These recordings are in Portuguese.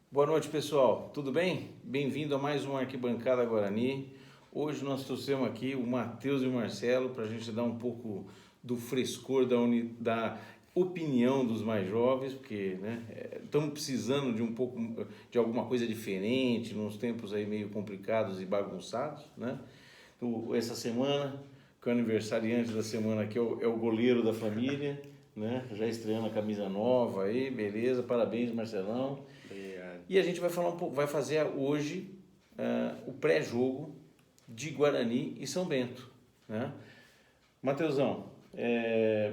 Boa noite, pessoal. Tudo bem? Bem-vindo a mais uma Arquibancada Guarani. Hoje nós trouxemos aqui o Matheus e o Marcelo para a gente dar um pouco do frescor da opinião dos mais jovens, porque estamos precisando de um pouco de alguma coisa diferente, nos tempos aí meio complicados e bagunçados, né? Então, essa semana, que é o aniversariante da semana aqui é o goleiro da família, né? Já estreando a camisa nova aí, beleza? Parabéns, Marcelão. Obrigado. E a gente vai falar vai fazer hoje o pré-jogo de Guarani e São Bento, né? Mateusão,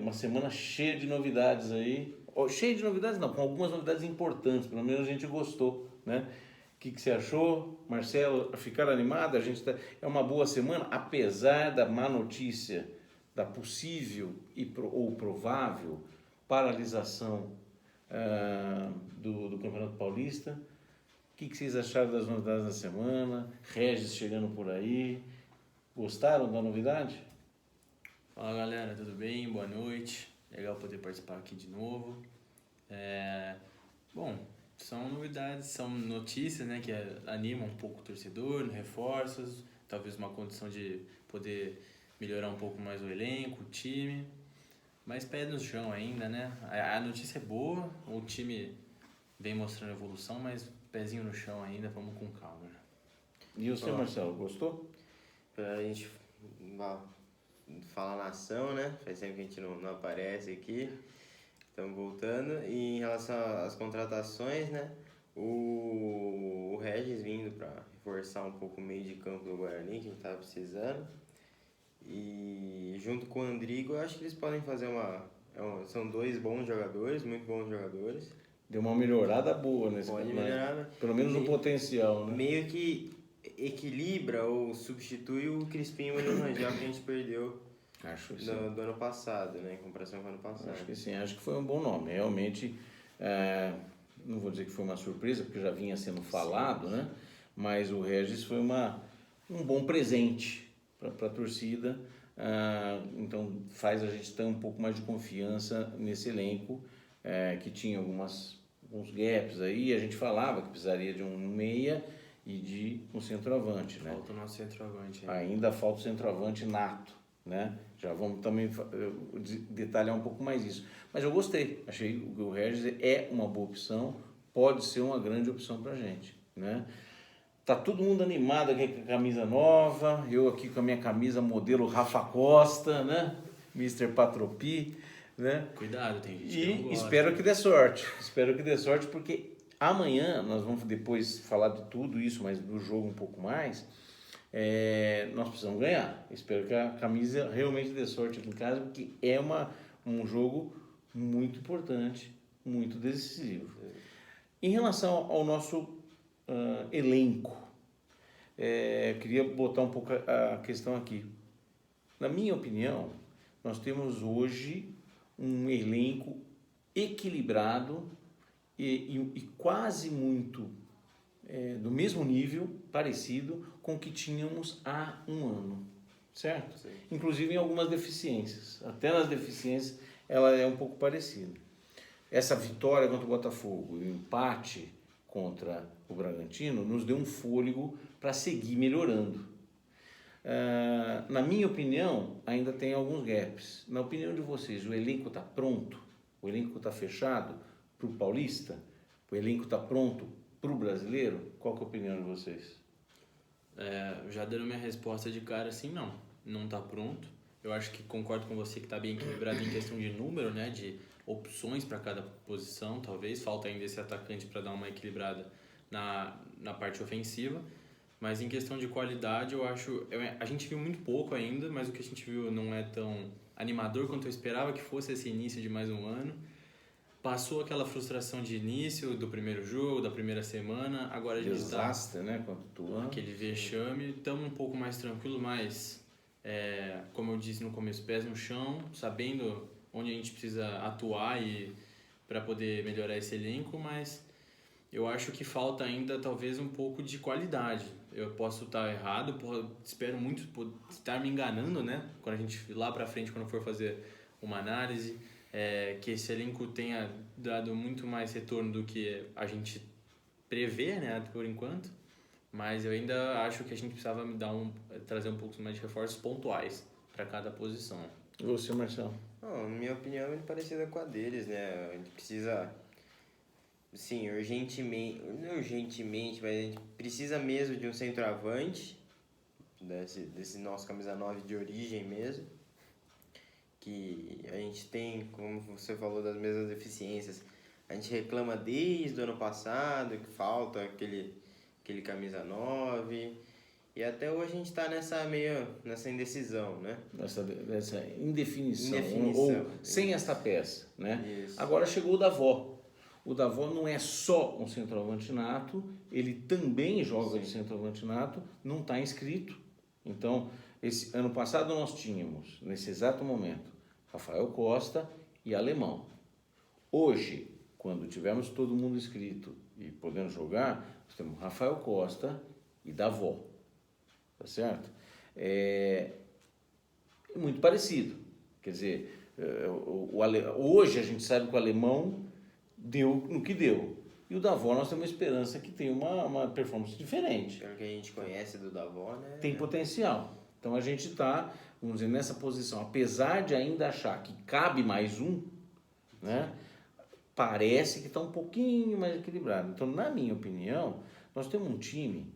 uma semana cheia de novidades aí. Cheia de novidades não, com algumas novidades importantes, pelo menos a gente gostou, né? O que você achou, Marcelo? Ficar animado? É uma boa semana, apesar da má notícia da possível ou provável paralisação do Campeonato Paulista. O que vocês acharam das novidades da semana? Regis chegando por aí. Gostaram da novidade? Fala galera, tudo bem? Boa noite. Legal poder participar aqui de novo. Bom, são novidades, são notícias, né, que animam um pouco o torcedor, reforços, talvez uma condição de poder melhorar um pouco mais o elenco, o time. Mas pé no chão ainda, né? A notícia é boa, o time vem mostrando evolução, mas pezinho no chão ainda, vamos com calma. Né? E você, Marcelo, gostou? Pra gente falar nação, né? Faz tempo que a gente não aparece aqui. Estamos voltando. E em relação às contratações, né? O Regis vindo para reforçar um pouco o meio de campo do Guarani, que a gente estava precisando. E junto com o Andrigo, eu acho que eles podem fazer são dois bons jogadores, muito bons jogadores. Deu uma melhorada boa nesse Pode campeonato. melhorar, Pelo menos no potencial, né? meio que equilibra ou substitui o Crispim e o Rangel que a gente perdeu Acho que do ano passado, né? Em comparação com o ano passado. Acho que sim, acho que foi um bom nome. Realmente, não vou dizer que foi uma surpresa, porque já vinha sendo falado, né? Mas o Regis foi um bom presente para a torcida. Então faz a gente ter um pouco mais de confiança nesse elenco, que tinha alguns gaps aí. A gente falava que precisaria de um meia e de um centroavante, né? Falta o nosso centroavante Ainda falta o centroavante nato, né? Já vamos também detalhar um pouco mais isso. Mas eu gostei, achei que o Regis é uma boa opção, pode ser uma grande opção pra gente, né? Tá todo mundo animado aqui com a camisa nova, eu aqui com a minha camisa modelo Rafa Costa, né? Mr. Patropi, né? Cuidado, tem gente que não E gosta. espero que dê sorte, porque amanhã nós vamos depois falar de tudo isso, mas do jogo um pouco mais. Nós precisamos ganhar. Espero que a camisa realmente dê sorte aqui em casa, porque é um jogo muito importante, muito decisivo. Em relação ao nosso elenco, queria botar um pouco a questão aqui. Na minha opinião, nós temos hoje um elenco equilibrado e quase muito do mesmo nível, parecido com o que tínhamos há um ano, certo? Sim. Inclusive em algumas deficiências. Até nas deficiências ela é um pouco parecida. Essa vitória contra o Botafogo e o empate contra o Bragantino nos deu um fôlego para seguir melhorando. Na minha opinião, ainda tem alguns gaps. Na opinião de vocês, o elenco está pronto? O elenco está fechado para o Paulista? O elenco está pronto para o brasileiro? Qual que é a opinião de vocês? Já dando minha resposta de cara, assim, não tá pronto. Eu acho que concordo com você que tá bem equilibrado em questão de número, né, de opções para cada posição, talvez. Falta ainda esse atacante para dar uma equilibrada na parte ofensiva. Mas em questão de qualidade, eu acho... A gente viu muito pouco ainda, mas o que a gente viu não é tão animador quanto eu esperava que fosse esse início de mais um ano. Passou aquela frustração de início do primeiro jogo, da primeira semana, agora a gente Desastre, né? Contra o Tuan. aquele vexame, estamos um pouco mais tranquilo, mas como eu disse no começo, pés no chão, sabendo onde a gente precisa atuar e para poder melhorar esse elenco, mas eu acho que falta ainda talvez um pouco de qualidade. Eu posso estar errado, espero muito estar me enganando, né? Quando a gente lá para frente, quando for fazer uma análise, que esse elenco tenha dado muito mais retorno do que a gente prever, né, por enquanto, mas eu ainda acho que a gente precisava trazer um pouco mais de reforços pontuais para cada posição. E você, Marcelo? Não, na minha opinião, é parecida com a deles, né? A gente precisa, sim, urgentemente, não urgentemente, mas a gente precisa mesmo de um centroavante, desse nosso camisa 9 de origem mesmo, que a gente tem, como você falou, das mesmas deficiências. A gente reclama desde o ano passado que falta aquele camisa 9. E até hoje a gente está nessa indecisão, né? Dessa indefinição, Indefinição. ou sem esta peça, né? Isso. Agora chegou o Davó. O Davó não é só um centroavante nato, ele também joga de centroavante nato, não está inscrito. Então, esse ano passado nós tínhamos, nesse exato momento, Rafael Costa e Alemão. Hoje, quando tivermos todo mundo inscrito e podendo jogar, nós temos Rafael Costa e Davó. Tá certo? É muito parecido. Quer dizer, hoje a gente sabe que o Alemão deu no que deu. E o Davó nós temos esperança que tenha uma performance diferente. Pelo que a gente conhece do Davó, né? Tem potencial. Então a gente está, vamos dizer, nessa posição. Apesar de ainda achar que cabe mais um, né? Parece que está um pouquinho mais equilibrado. Então, na minha opinião, nós temos um time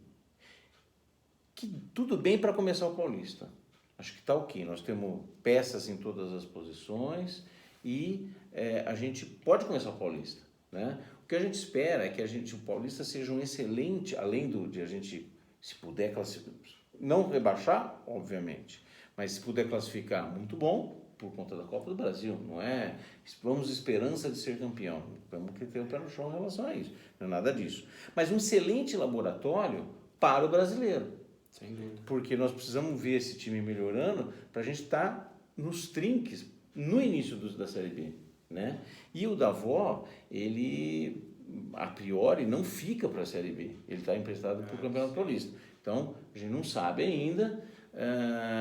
que tudo bem para começar o Paulista. Acho que está ok. Nós temos peças em todas as posições e a gente pode começar o Paulista, né? O que a gente espera é que o Paulista seja um excelente, além de a gente, se puder classificar, não rebaixar, obviamente, mas se puder classificar, muito bom, por conta da Copa do Brasil. Não é vamos esperança de ser campeão. Temos que ter o pé no chão em relação a isso. Não é nada disso. Mas um excelente laboratório para o brasileiro. Sem dúvida. Porque nós precisamos ver esse time melhorando para a gente estar nos trinques no início da Série B, né? E o Davó, ele a priori não fica para a Série B, ele está emprestado para o Campeonato Paulista. Então, a gente não sabe ainda,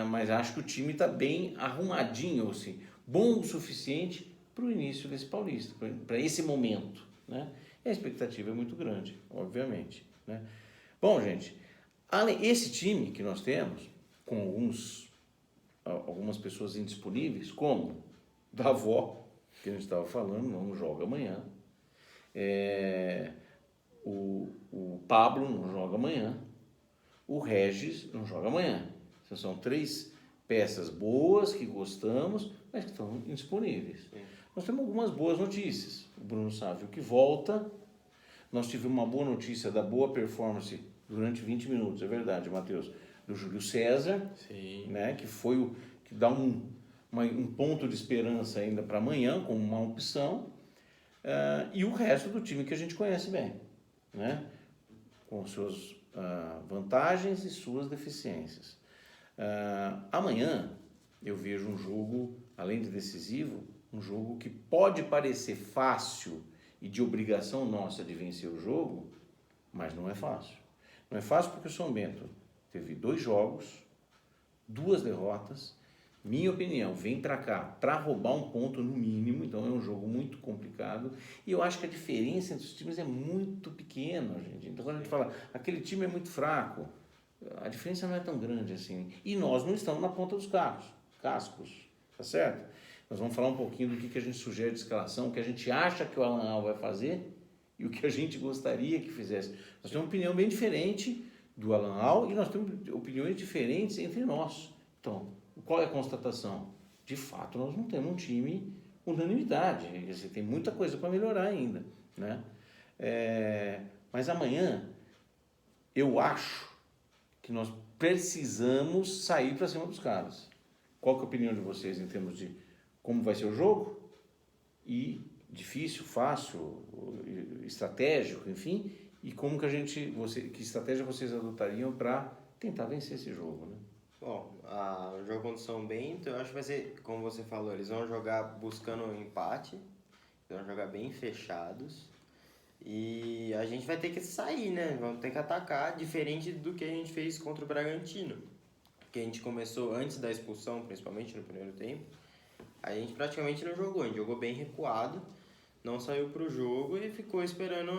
mas acho que o time está bem arrumadinho, ou assim, bom o suficiente para o início desse Paulista, para esse momento, né? E a expectativa é muito grande, obviamente, né? Bom, gente, esse time que nós temos, com algumas pessoas indisponíveis, como Davó, que a gente estava falando, não joga amanhã. O Pablo não joga amanhã. O Regis não joga amanhã. São 3 peças boas que gostamos, mas que estão indisponíveis. Sim. Nós temos algumas boas notícias. O Bruno Sávio que volta. Nós tivemos uma boa notícia da boa performance durante 20 minutos, é verdade, Matheus, do Júlio César. Sim. Né, que foi que dá um ponto de esperança ainda para amanhã, como uma opção, e o resto do time que a gente conhece bem, né? Com suas vantagens e suas deficiências. Amanhã eu vejo um jogo, além de decisivo, um jogo que pode parecer fácil e de obrigação nossa de vencer o jogo, mas não é fácil. Não é fácil porque o São Bento teve 2 jogos, 2 derrotas. Minha opinião, vem para cá para roubar um ponto no mínimo, então é um jogo muito complicado. E eu acho que a diferença entre os times é muito pequena, gente. Então, quando a gente fala, aquele time é muito fraco, a diferença não é tão grande assim. E nós não estamos na ponta dos cascos, tá certo? Nós vamos falar um pouquinho do que a gente sugere de escalação, o que a gente acha que o Alan Al vai fazer e o que a gente gostaria que fizesse. Nós temos uma opinião bem diferente do Alan Al e nós temos opiniões diferentes entre nós. Então, qual é a constatação? De fato, nós não temos um time unanimidade. Tem muita coisa para melhorar ainda, né? Mas amanhã, eu acho que nós precisamos sair para cima dos caras. Qual que é a opinião de vocês em termos de como vai ser o jogo? E difícil, fácil, estratégico, enfim, e como que que estratégia vocês adotariam para tentar vencer esse jogo, né? Bom, o jogo contra o São Bento, eu acho que vai ser, como você falou, eles vão jogar buscando um empate, vão jogar bem fechados, e a gente vai ter que sair, né? Vamos ter que atacar, diferente do que a gente fez contra o Bragantino, que a gente começou antes da expulsão, principalmente no primeiro tempo, a gente praticamente não jogou, a gente jogou bem recuado, não saiu pro jogo e ficou esperando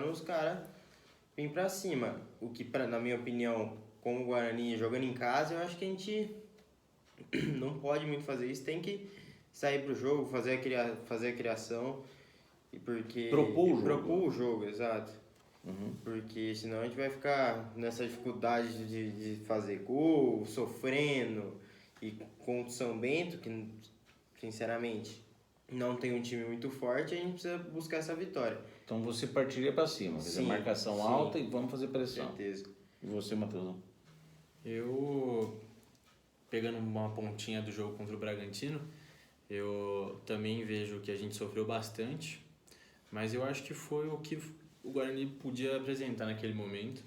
os caras vir pra cima. O que, na minha opinião, como o Guarani jogando em casa, eu acho que a gente não pode muito fazer isso. Tem que sair pro jogo, fazer a criação. E porque Propor o jogo, exato. Uhum. Porque senão a gente vai ficar nessa dificuldade de fazer gol, sofrendo. E com o São Bento, que sinceramente não tem um time muito forte, a gente precisa buscar essa vitória. Então você partiria para cima, quer dizer, marcação alta e vamos fazer pressão. Com certeza. E você, Matheusão? Eu, pegando uma pontinha do jogo contra o Bragantino, eu também vejo que a gente sofreu bastante, mas eu acho que foi o que o Guarani podia apresentar naquele momento.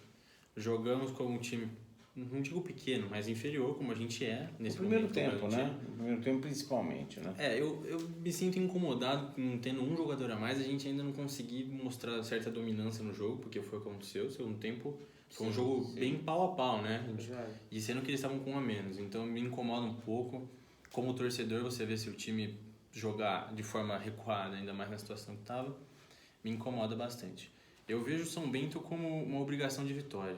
Jogamos como um time, não digo pequeno, mas inferior, como a gente é nesse primeiro momento. tempo, né? No primeiro tempo, principalmente, né? Eu me sinto incomodado com tendo um jogador a mais, a gente ainda não conseguir mostrar certa dominância no jogo, porque foi o que aconteceu. O segundo tempo foi um jogo bem pau a pau, né? E sendo que eles estavam com um a menos, então me incomoda um pouco. Como torcedor, você vê se o time jogar de forma recuada, ainda mais na situação que estava, me incomoda bastante. Eu vejo o São Bento como uma obrigação de vitória.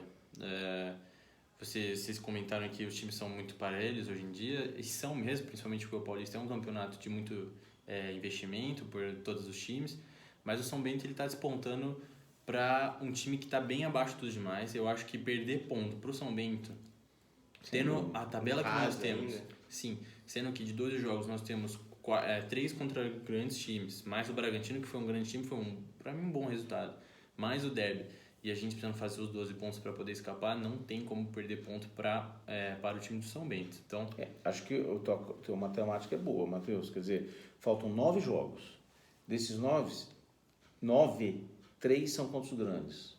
Vocês comentaram que os times são muito parelhos hoje em dia, e são mesmo, principalmente porque o Paulista é um campeonato de muito investimento por todos os times, mas o São Bento está despontando para um time que está bem abaixo dos demais. Eu acho que perder ponto para o São Bento, tendo a tabela que nós temos, sim, sendo que de 12 jogos nós temos 3 contra grandes times, mais o Bragantino, que foi um grande time, foi para mim um bom resultado, mais o derby, e a gente precisando fazer os 12 pontos para poder escapar, não tem como perder ponto para o time do São Bento. Então, acho que a tua matemática é boa, Matheus. Quer dizer, faltam 9 jogos. Desses 9, 3 são contra os grandes.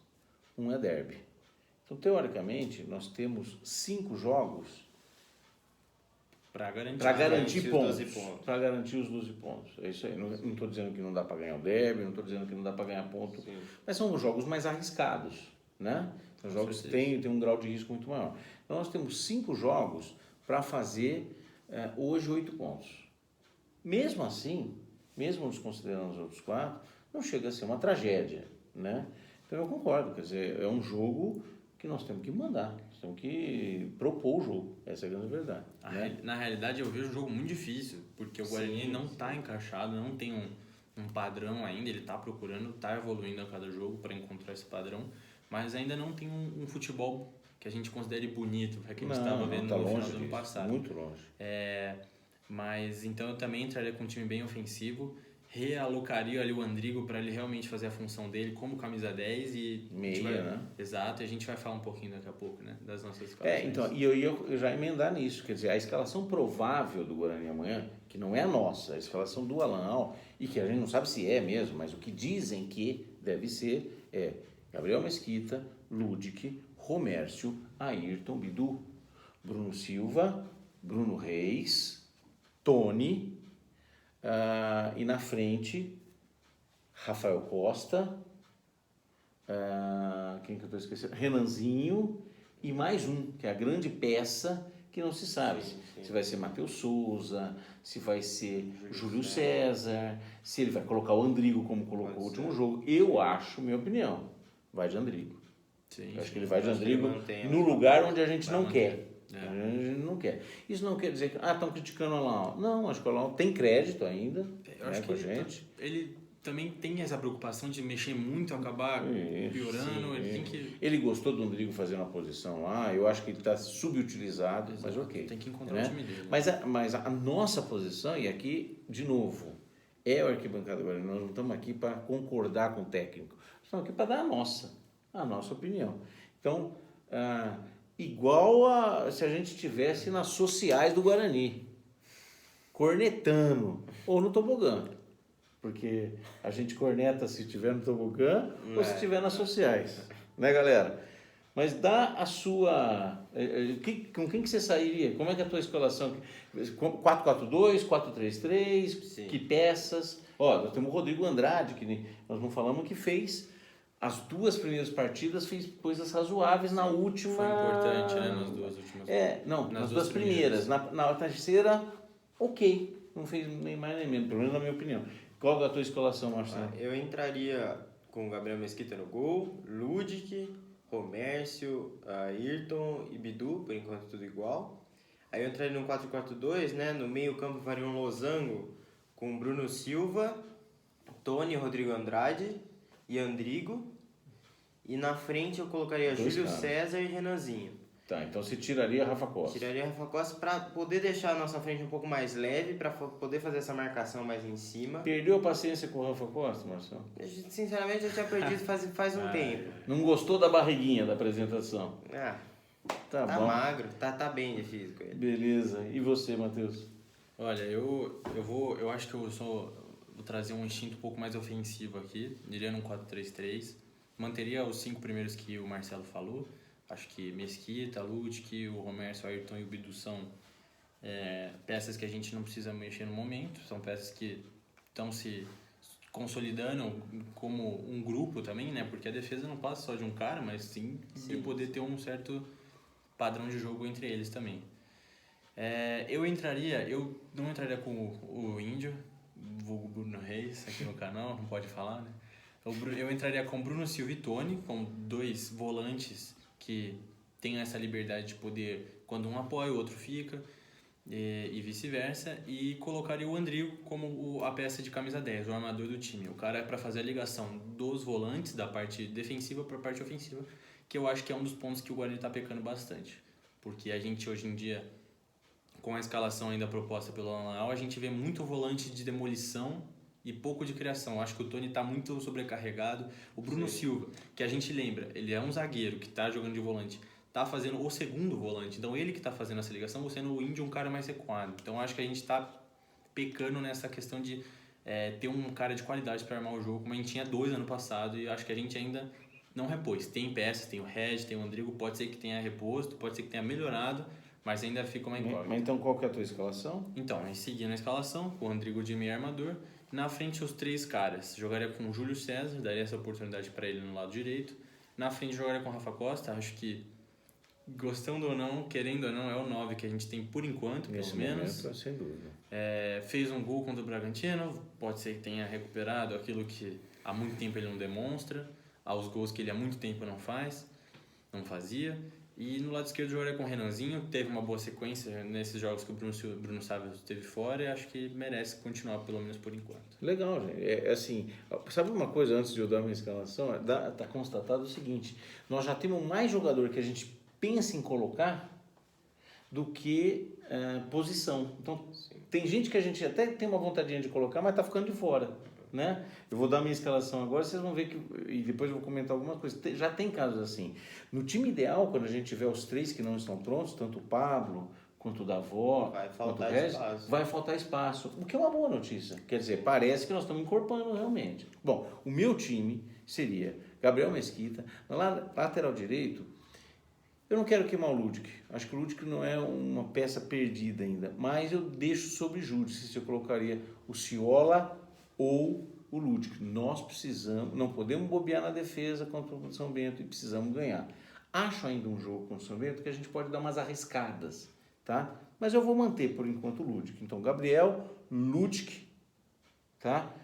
Um é derby. Então, teoricamente, nós temos 5 jogos para garantir pontos. Para garantir os 12 pontos. É isso aí. Não estou dizendo que não dá para ganhar o derby, não estou dizendo que não dá para ganhar ponto. Sim. Mas são os jogos mais arriscados, né? São jogos que têm um grau de risco muito maior. Então, nós temos 5 jogos para fazer hoje 8 pontos. Mesmo assim, mesmo nos considerando os outros 4, não chega a ser uma tragédia, né? Então, eu concordo. Quer dizer, é um jogo que nós temos que mandar. Nós temos que propor o jogo. Essa é a grande verdade. Na realidade, eu vejo um jogo muito difícil, porque o Guarani não está encaixado, não tem um padrão ainda, ele está procurando, está evoluindo a cada jogo para encontrar esse padrão, mas ainda não tem um futebol que a gente considere bonito, que a gente estava vendo no final do ano passado. Muito longe. Mas então eu também entraria com um time bem ofensivo, realocaria ali o Andrigo para ele realmente fazer a função dele como camisa 10 e meia, né? Exato, e a gente vai falar um pouquinho daqui a pouco, né, das nossas escalações. Então, e eu ia já emendar nisso, quer dizer, a escalação provável do Guarani amanhã, que não é a nossa, a escalação do Alan Al, e que a gente não sabe se é mesmo, mas o que dizem que deve ser é Gabriel Mesquita, Ludic, Romércio, Ayrton, Bidu, Bruno Silva, Bruno Reis, Tony, e na frente, Rafael Costa, quem que eu estou esquecendo? Renanzinho e mais um, que é a grande peça que não se sabe. Sim. Se vai ser Matheus Souza, se vai ser Júlio César, se ele vai colocar o Andrigo como colocou o último jogo. Eu acho, minha opinião, vai de Andrigo. Eu acho que ele vai de Andrigo no lugar onde a gente não quer. A gente não quer. Isso não quer dizer que estão criticando o Alan. Não, acho que o Alan tem crédito ainda, com a gente. Ele também tem essa preocupação de mexer muito, acabar piorando. Ele gostou do Rodrigo fazendo a posição lá. Eu acho que ele está subutilizado, mas ok. Tem que encontrar o time dele. Mas a nossa posição, e aqui, de novo, é o arquibancada Guarani. Nós não estamos aqui para concordar com o técnico. Nós estamos aqui para dar a nossa opinião. Então, igual se a gente estivesse nas sociais do Guarani, cornetando, ou no tobogã, porque a gente corneta se estiver no tobogã ou se estiver nas sociais, né, galera? Mas dá a sua... Com quem que você sairia? Como é que é a tua escalação? 4-4-2, 4-3-3, que peças? Nós temos o Rodrigo Andrade, que nós não falamos, que fez... As 2 primeiras partidas fez coisas razoáveis, na última... Foi importante, né? Nas 2 últimas. Nas 2 primeiras. Na terceira, ok. Não fez nem mais nem menos, pelo menos na minha opinião. Qual da tua escalação, Marcelo? Eu entraria com o Gabriel Mesquita no gol, Ludic, Romércio, Ayrton e Bidu, por enquanto tudo igual. Aí eu entraria no 4-4-2, né? No meio campo faria um losango com Bruno Silva, Tony, Rodrigo Andrade e Andrigo. E na frente eu colocaria Júlio César e Renanzinho. Tá, então você tiraria Rafa Costa. Tiraria Rafa Costa para poder deixar a nossa frente um pouco mais leve, para poder fazer essa marcação mais em cima. Perdeu a paciência com o Rafa Costa, Marcelo? Sinceramente, eu tinha perdido faz um tempo. Não gostou da barriguinha da apresentação? Tá bom. magro, tá bem de físico ele. Beleza. E você, Matheus? Olha, eu acho que vou trazer um instinto um pouco mais ofensivo aqui, diria num 4-3-3. Manteria os 5 primeiros que o Marcelo falou. Acho que Mesquita, Ludic, o Romércio, o Ayrton e o Bidu são peças que a gente não precisa mexer no momento. São peças que estão se consolidando como um grupo também, né? Porque a defesa não passa só de um cara, mas sim de poder ter um certo padrão de jogo entre eles também. Eu não entraria com o Índio, vulgo Bruno Reis, aqui no canal, não pode falar, né? Eu entraria com Bruno Silva e Tony, com 2 volantes que têm essa liberdade de poder, quando um apoia, o outro fica, e vice-versa, e colocaria o Andrigo como a peça de camisa 10, o armador do time. O cara é para fazer a ligação dos volantes, da parte defensiva para a parte ofensiva, que eu acho que é um dos pontos que o Guarani está pecando bastante. Porque a gente, hoje em dia, com a escalação ainda proposta pelo Alan Leal, a gente vê muito volante de demolição e pouco de criação. Acho que o Tony está muito sobrecarregado. O Bruno Silva, que a gente lembra, ele é um zagueiro que está jogando de volante, está fazendo o segundo volante. Então ele que está fazendo essa ligação, você sendo o Índio um cara mais recuado. Então acho que a gente está pecando nessa questão de ter um cara de qualidade para armar o jogo, como a gente tinha 2 ano passado, e acho que a gente ainda não repôs. Tem peças, tem o Reg, tem o Andrigo, pode ser que tenha reposto, pode ser que tenha melhorado, mas ainda fica uma incógnita. Então qual que é a tua escalação? Então, a gente seguia na escalação, com o Andrigo de meio armador. Na frente, os 3 caras. Jogaria com o Júlio César, daria essa oportunidade para ele no lado direito. Na frente, jogaria com o Rafa Costa. Acho que, gostando ou não, querendo ou não, é o 9 que a gente tem por enquanto, Nesse pelo menos. momento, sem dúvida. Fez um gol contra o Bragantino, pode ser que tenha recuperado aquilo que há muito tempo ele não demonstra, aos gols que ele há muito tempo não fazia. E no lado esquerdo jogaria com o Renanzinho, teve uma boa sequência nesses jogos que o Bruno Sávio esteve fora, e acho que merece continuar pelo menos por enquanto. Legal, gente. Assim, sabe uma coisa antes de eu dar minha escalação? Tá constatado o seguinte: nós já temos mais jogador que a gente pensa em colocar do que posição. Então, tem gente que a gente até tem uma vontadinha de colocar, mas tá ficando de fora, né? Eu vou dar minha escalação agora, vocês vão ver que, e depois eu vou comentar algumas coisas. Já tem casos assim. No time ideal, quando a gente tiver os 3 que não estão prontos, tanto o Pablo quanto o Davó, quanto o Regis, vai faltar espaço, o que é uma boa notícia. Quer dizer, parece que nós estamos incorporando realmente. Bom, o meu time seria Gabriel Mesquita, na lateral direito. Eu não quero queimar o Ludic. Acho que o Ludic não é uma peça perdida ainda, mas eu deixo sobre júdice se eu colocaria o Ciola ou o Ludic. Nós precisamos, não podemos bobear na defesa contra o São Bento e precisamos ganhar. Acho ainda um jogo com o São Bento que a gente pode dar umas arriscadas, tá? Mas eu vou manter por enquanto o Ludic. Então, Gabriel, Ludic, tá?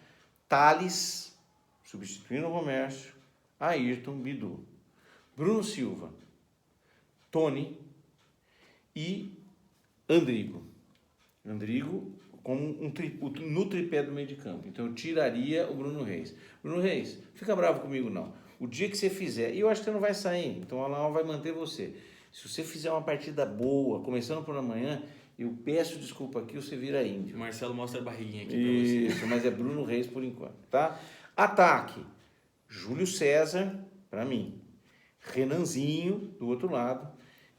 Thales, substituindo o Romércio, Ayrton, Bidu, Bruno Silva, Tony e Andrigo. Andrigo como no tripé do meio de campo. Então eu tiraria o Bruno Reis. Bruno Reis, fica bravo comigo não. O dia que você fizer, e eu acho que você não vai sair, então o Alan vai manter você. Se você fizer uma partida boa, começando por amanhã, eu peço desculpa aqui, você vira índio. O Marcelo mostra a barriguinha aqui pra você. Isso, mas é Bruno Reis por enquanto, tá? Ataque, Júlio César, para mim. Renanzinho, do outro lado.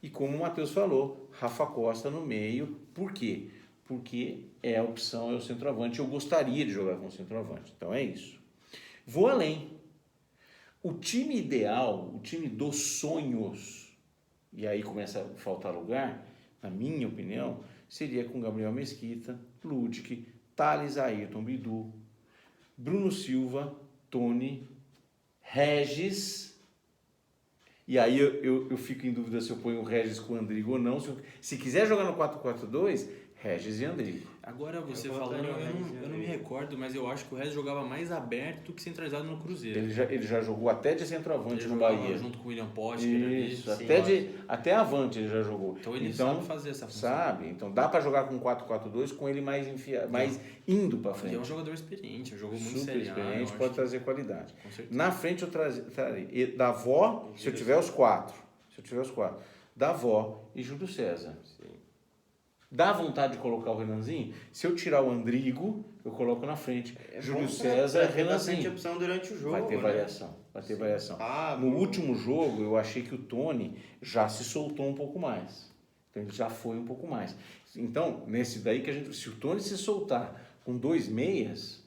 E como o Matheus falou, Rafa Costa no meio. Por quê? Porque a opção, é o centroavante. Eu gostaria de jogar com o centroavante. Então é isso. Vou além. O time ideal, o time dos sonhos, e aí começa a faltar lugar, na minha opinião, seria com Gabriel Mesquita, Ludic, Thales, Ayrton, Bidu, Bruno Silva, Tony, Regis. E aí eu fico em dúvida se eu ponho o Regis com o Andrigo ou não. Se quiser jogar no 4-4-2, Regis e Andrigo. Agora você Eu falando, votaria no Regis eu não me recordo, mas eu acho que o Regis jogava mais aberto do que centralizado no Cruzeiro. Ele já jogou até de centroavante Ele no jogava Bahia. junto com o William Potker ali. Isso, Sim, até avante ele já jogou. Então ele sabe fazer essa função. Sabe? Então dá para jogar com 4-4-2 com ele mais indo para Porque frente. é um jogador experiente, jogou muito Super Série A. experiente, eu pode acho trazer qualidade. Com certeza. Na frente eu traria Davó, se eu tiver os quatro. Davó e Júlio César. Sim. Dá vontade de colocar o Renanzinho? Se eu tirar o Andrigo, eu coloco na frente. Júlio César, tem bastante Renanzinho. opção durante o jogo. Vai ter né? variação. Vai ter variação. Pablo. No último jogo, eu achei que o Tony já se soltou um pouco mais. Então, ele já foi um pouco mais. Então, nesse daí que se o Tony se soltar com 2 meias,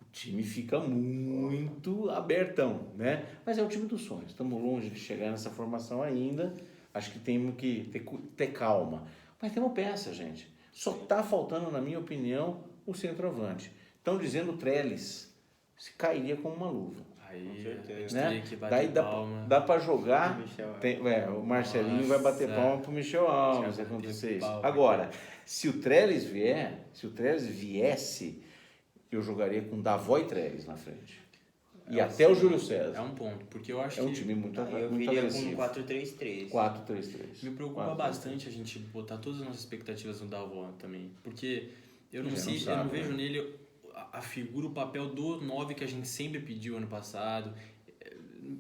o time fica muito abertão, né? Mas é o time dos sonhos. Estamos longe de chegar nessa formação ainda. Acho que temos que ter calma. Mas temos peça, gente. Só está faltando, na minha opinião, o centroavante. Estão dizendo o Trellis. Se cairia como uma luva. Aí, Com certeza. a gente Né? teria que bater Daí palma. dá para jogar. Michel, O Marcelinho vai bater Nossa. palma pro Michel Alves se Já bateu acontecer isso. palma. Agora, se o Trellis viesse, eu jogaria com Davó e Trellis na frente. E até o Júlio César. É um ponto, porque eu acho É um que time muito, Eu muito viria com agressivo. 4-3-3. 4-3-3. me preocupa 4-3-3. bastante a gente botar todas as nossas expectativas no Davó também. Porque eu não Já sei, não sabe, eu não vejo né? nele a figura, o papel do 9 que a gente sempre pediu ano passado.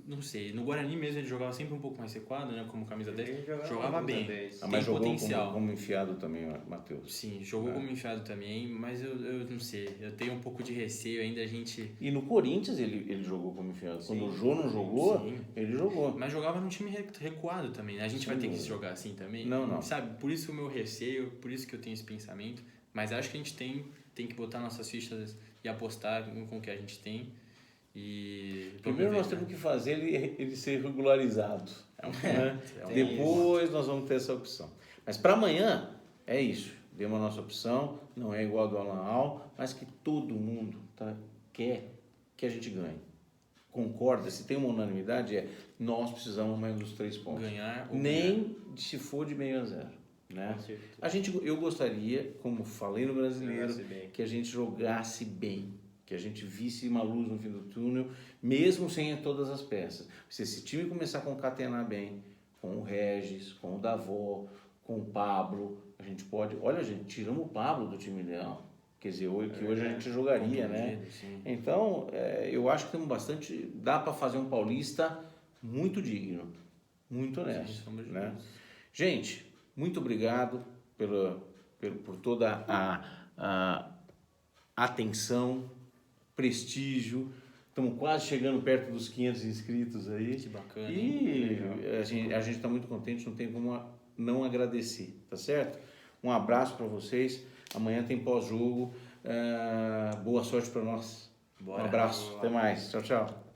Não sei, no Guarani mesmo ele jogava sempre um pouco mais recuado, né? Como camisa 10. Ele Jogava jogava bem. 10. Mas Tem jogou potencial. como enfiado também, Matheus. Sim, jogou como enfiado também, mas eu não sei. Eu tenho um pouco de receio ainda a gente. E no Corinthians ele jogou como enfiado. Quando Sim. o Jô não jogou, Sim. ele jogou. Mas jogava num time recuado também, né? A gente Sem vai ter que dúvida. jogar assim também. Não. Sabe, por isso o meu receio, por isso que eu tenho esse pensamento. Mas acho que a gente tem que botar nossas fichas e apostar com o que a gente tem. E vamos Primeiro ver, nós né? temos que fazer ele ser regularizado. Né? Tem Depois nós vamos ter essa opção. Mas para amanhã é isso. Demos a nossa opção, não é igual ao do Alan Al, mas que todo mundo quer que a gente ganhe. Concorda? Se tem uma unanimidade, nós precisamos mais dos 3 pontos. Ganhar ou Nem se for de 0-0. Né? Com certeza. Eu gostaria, como falei no Brasileiro, Jogasse bem. que a gente jogasse bem, que a gente visse uma luz no fim do túnel, mesmo sem todas as peças. Se esse time começar a concatenar bem, com o Regis, com o Davó, com o Pablo, a gente pode... Olha, gente, tiramos o Pablo do time ideal. Quer dizer, hoje a gente jogaria, né? Sim. Então, eu acho que temos bastante... Dá para fazer um paulista muito digno, muito honesto. somos Né? justos. Gente, muito obrigado por toda a atenção, prestígio. Estamos quase chegando perto dos 500 inscritos aí. Que bacana. E a gente está muito contente, não tem como não agradecer, tá certo? Um abraço para vocês. Amanhã tem pós-jogo. Boa sorte para nós. Bora. Um abraço. Até mais. Tchau, tchau.